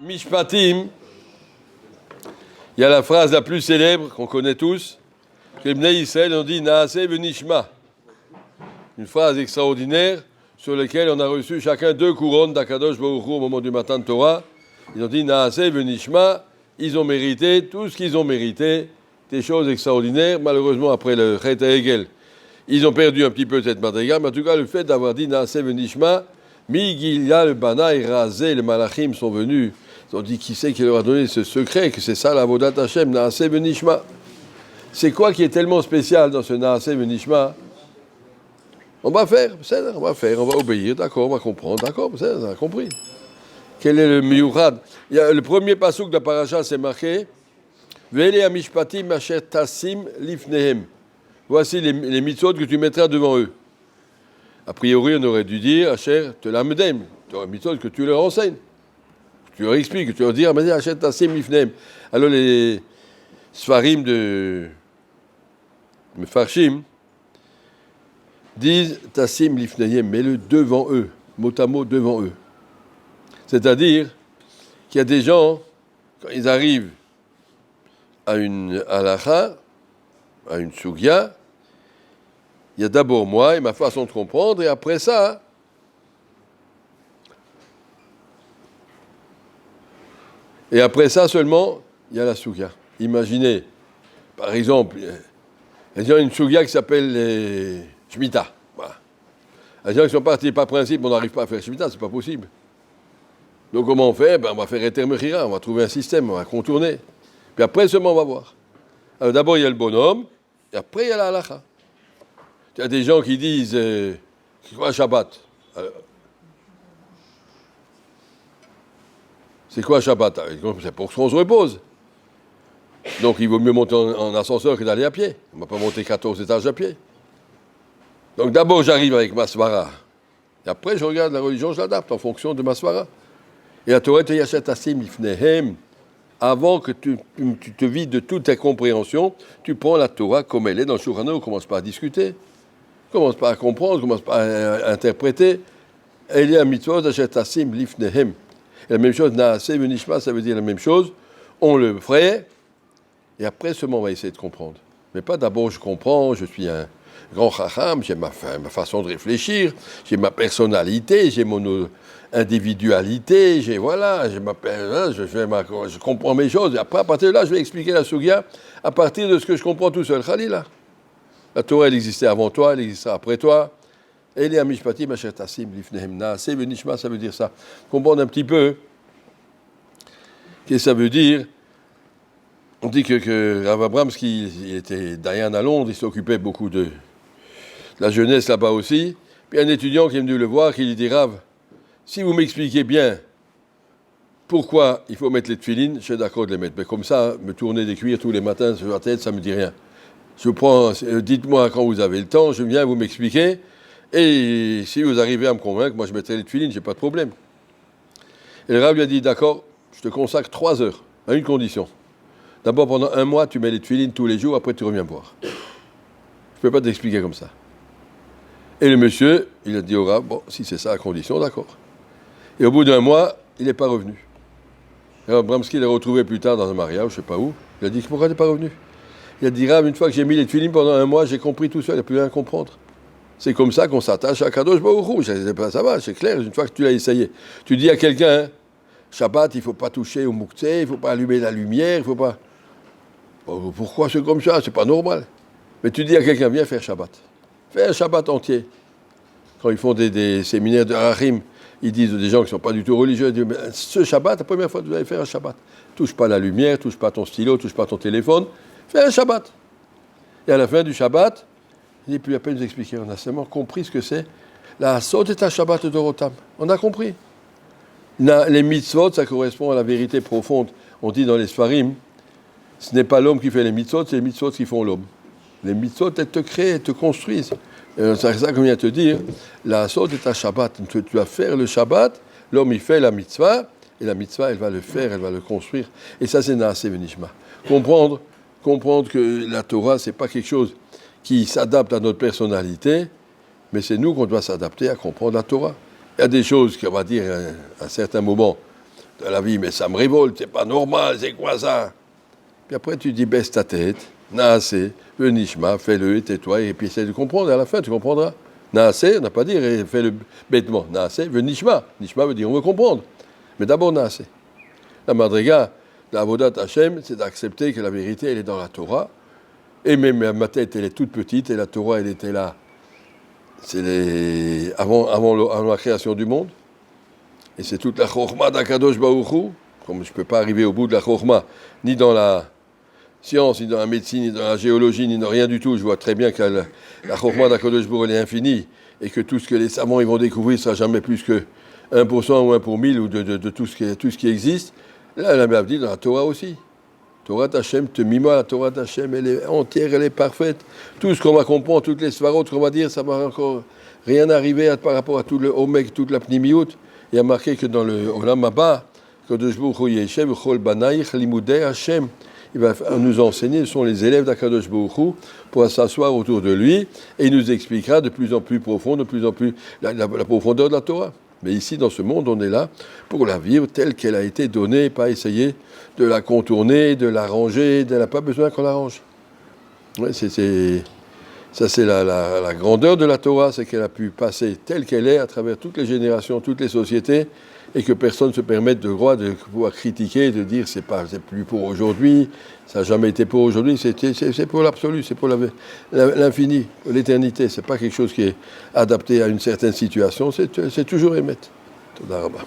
Mishpatim, il y a la phrase la plus célèbre qu'on connaît tous, que les Bnei Israël ont dit Naaseh v'nishma. Une phrase extraordinaire sur laquelle on a reçu chacun 2 couronnes d'Akadosh Baruch Hu au moment du matin de Torah. Ils ont dit Naaseh v'nishma. Ils ont mérité tout ce qu'ils ont mérité, des choses extraordinaires. Malheureusement, après le Chet Hegel, ils ont perdu un petit peu cette madriga, mais en tout cas, le fait d'avoir dit Naaseh v'nishma, Migilya le Bana et Razé, les Malachim sont venus. Ils ont dit qui c'est qui leur a donné ce secret, que c'est ça la Vodat Hashem, Naaseh v'nishma. C'est quoi qui est tellement spécial dans ce Naaseh v'nishma? On va faire, on va obéir, d'accord, on va comprendre, d'accord, on a compris. Quel est le miyuchad? Il y a le premier pasuk de la paracha, c'est marqué Vele amishpatim asher tassim lifnehem. Voici les mitzvot que tu mettras devant eux. A priori, on aurait dû dire asher telamedem, les mitzvot que tu leur enseignes, que tu leur expliques, que tu leur dis asher tassim lifnehem. Alors les sfarim de Mefarshim disent tassim lifnehem, mets-le devant eux, mot à mot devant eux. C'est-à-dire qu'il y a des gens, quand ils arrivent à une halakha, à une sugya, il y a d'abord moi et ma façon de comprendre, et après ça, seulement, il y a la sugya. Imaginez, par exemple, il y a une sugya qui s'appelle les Shemitah. Voilà. Les gens qui sont partis par principe, on n'arrive pas à faire Shemitah, c'est pas possible. Donc comment on fait? On va faire Eter Mechira, on va trouver un système, on va contourner. Puis après seulement on va voir. Alors d'abord il y a le bonhomme, et après il y a la halakha. Il y a des gens qui disent c'est quoi Shabbat? C'est quoi Shabbat? C'est pour qu'on se repose. Donc il vaut mieux monter en ascenseur que d'aller à pied. On ne va pas monter 14 étages à pied. Donc d'abord j'arrive avec ma svara. Et après je regarde la religion, je l'adapte en fonction de ma svara. Et la Torah te yachet asim ifnehem. Avant que tu te vides de toute ta compréhension, tu prends la Torah comme elle est dans le Shulchan Aruch, commence pas à discuter, commence pas à comprendre, commence pas à interpréter. Elle est à mitzvot yachet asim lifnehem. Et la même chose, naaseh v'nishma, ça veut dire la même chose. On le ferait, et après seulement on va essayer de comprendre. Mais pas d'abord je comprends, je suis un grand chacham, j'ai ma façon de réfléchir, j'ai ma personnalité, j'ai mon individualité, je comprends mes choses, et après, à partir de là, je vais expliquer la sugya à partir de ce que je comprends tout seul. Khalila. La Torah, elle existait avant toi, elle existera après toi. Et les amishpatim asher tassim lifnehem naaseh v'nishma, ça veut dire ça. Comprendre un petit peu ce que ça veut dire. On dit que Rav Abramski, il était Dayan à Londres, il s'occupait beaucoup de la jeunesse là-bas aussi. Puis un étudiant qui est venu le voir, qui lui dit Rav, si vous m'expliquez bien pourquoi il faut mettre les tefilines, je suis d'accord de les mettre. Mais comme ça, me tourner des cuirs tous les matins sur la tête, ça ne me dit rien. Dites-moi quand vous avez le temps, je viens vous m'expliquer. Et si vous arrivez à me convaincre, moi je mettrai les tefilines, je n'ai pas de problème. Et le Rav lui a dit, d'accord, je te consacre 3 heures, à une condition. D'abord, pendant 1 mois, tu mets les tefilines tous les jours, après tu reviens boire. Je ne peux pas t'expliquer comme ça. Et le monsieur, il a dit au Rav, bon, si c'est ça la condition, d'accord. Et au bout d'1 mois, il n'est pas revenu. Alors Bramski l'a retrouvé plus tard dans un mariage, je ne sais pas où. Il a dit, pourquoi tu n'es pas revenu? Il a dit, Rav, une fois que j'ai mis les tefilines pendant 1 mois, j'ai compris tout seul, il n'y a plus rien à comprendre. C'est comme ça qu'on s'attache à Kadosh Baruch Hu. Ça va, c'est clair, une fois que tu l'as essayé. Tu dis à quelqu'un, Shabbat, il ne faut pas toucher au mouktsé, il ne faut pas allumer la lumière, il ne faut pas... Bon, pourquoi c'est comme ça? C'est pas normal. Mais tu dis à quelqu'un, viens faire Shabbat. Fais un Shabbat entier. Quand ils font des séminaires de Harachim, ils disent des gens qui ne sont pas du tout religieux, ils disent, ce Shabbat, la première fois que vous allez faire un Shabbat, touche pas la lumière, touche pas ton stylo, touche pas ton téléphone, fais un Shabbat. Et à la fin du Shabbat, il n'est plus à peine nous expliquer, on a seulement compris ce que c'est. La Sot est un Shabbat de Rotam. On a compris. Les mitzvot, ça correspond à la vérité profonde. On dit dans les Sfarim, ce n'est pas l'homme qui fait les mitzvot, c'est les mitzvot qui font l'homme. Les mitzvot, elles te créent, elles te construisent. C'est ça qu'on vient te dire. La Sot est un Shabbat. Tu vas faire le Shabbat, l'homme il fait la mitzvah, et la mitzvah, elle va le faire, elle va le construire. Et ça, c'est Naaseh v'nishma. Comprendre que la Torah, c'est pas quelque chose qui s'adapte à notre personnalité, mais c'est nous qu'on doit s'adapter à comprendre la Torah. Il y a des choses qu'on va dire à un certain moment de la vie, mais ça me révolte, c'est pas normal, c'est quoi ça? Puis après, tu dis, baisse ta tête, naasé, le nishma, fais-le, et tais-toi, et puis essaie de comprendre, et à la fin, tu comprendras. Naasé, on n'a pas dit, fais-le bêtement. Naasé veut nishma. Nishma veut dire, on veut comprendre. Mais d'abord, naasé. La madriga, la avodat Hashem, c'est d'accepter que la vérité, elle est dans la Torah. Et même ma tête, elle est toute petite, et la Torah, elle était là. C'est avant la création du monde. Et c'est toute la chokhma d'Akadosh Baruch Hu. Comme je ne peux pas arriver au bout de la chokhma, ni dans la science, ni dans la médecine, ni dans la géologie, ni dans rien du tout. Je vois très bien que la chokhma d'Akadosh Baruch Hu, elle est infinie. Et que tout ce que les savants ils vont découvrir ne sera jamais plus que 1% ou 1 pour 1000 ou de tout ce qui existe. Là, elle m'a dit dans la Torah aussi. Torah Hashem, te mima, la Torah Hashem, elle est entière, elle est parfaite. Tout ce qu'on va comprendre, toutes les svarot qu'on va dire, ça va encore rien arriver par rapport à tout le Omek, toute la Pnimiout. Il y a marqué que dans le Olam Haba, Kadosh Baruch Hu Yeshev Chol Banaïch Limudei Hashem. Il va nous enseigner, ce sont les élèves d'Akadosh Baruch Hu, pour s'asseoir autour de lui, et il nous expliquera de plus en plus profond, de plus en plus la profondeur de la Torah. Mais ici, dans ce monde, on est là pour la vivre telle qu'elle a été donnée, pas essayer de la contourner, de l'arranger, elle n'a pas besoin qu'on l'arrange. Ouais, ça, c'est la grandeur de la Torah, c'est qu'elle a pu passer telle qu'elle est à travers toutes les générations, toutes les sociétés, et que personne ne se permette de pouvoir critiquer, de dire c'est plus pour aujourd'hui, ça n'a jamais été pour aujourd'hui, c'est pour l'absolu, c'est pour l'infini, pour l'éternité. C'est pas quelque chose qui est adapté à une certaine situation, c'est toujours émettre. Toda rabba.